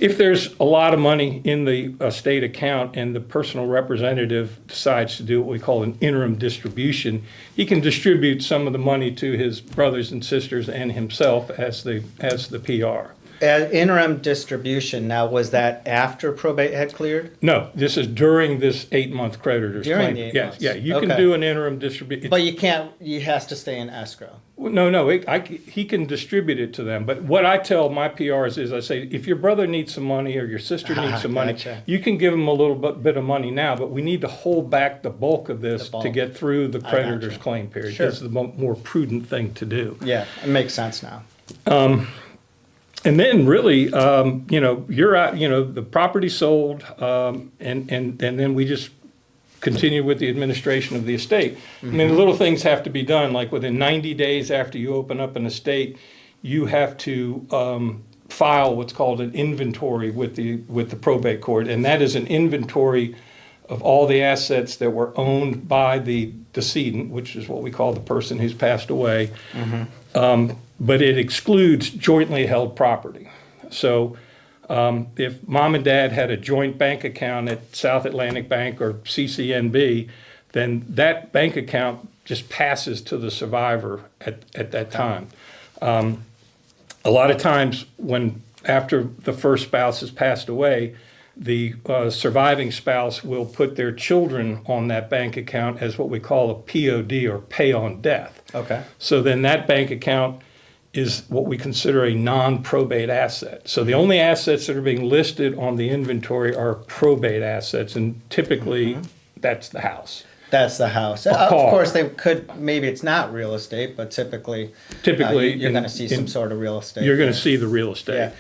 If there's a lot of money in the estate account and the personal representative decides to do what we call an interim distribution, he can distribute some of the money to his brothers and sisters and himself as the PR. Interim distribution, now was that after probate had cleared? No, this is during this 8-month creditor's During claim. the 8 Yes, months. yeah, you can Okay. do an interim distribution. But you can't, he has to stay in escrow. No, he can distribute it to them. But what I tell my PRs is I say, if your brother needs some money or your sister needs some money, Gotcha. you can give them a little bit of money now, but we need to hold back the bulk of this The bulk. to get through the I creditor's gotcha. claim period. Sure. This is the more prudent thing to do. Yeah, it makes sense now. And then really, you're out, the property's sold, and then we just continue with the administration of the estate. I mean, little things have to be done, like within 90 days after you open up an estate, you have to file what's called an inventory with the probate court, and that is an inventory of all the assets that were owned by the decedent, which is what we call the person who's passed away. But it excludes jointly held property. So if mom and dad had a joint bank account at South Atlantic Bank or CCNB, then that bank account just passes to the survivor at that time. A lot of times after the first spouse has passed away, the surviving spouse will put their children on that bank account as what we call a POD, or pay on death. Okay. So then that bank account is what we consider a non-probate asset. So the only assets that are being listed on the inventory are probate assets, and typically that's the house. That's the house. A Of car. course, they could, maybe it's not real estate, but typically Typically, you're going to see some sort of real estate. You're going to there. see the real estate. Yeah.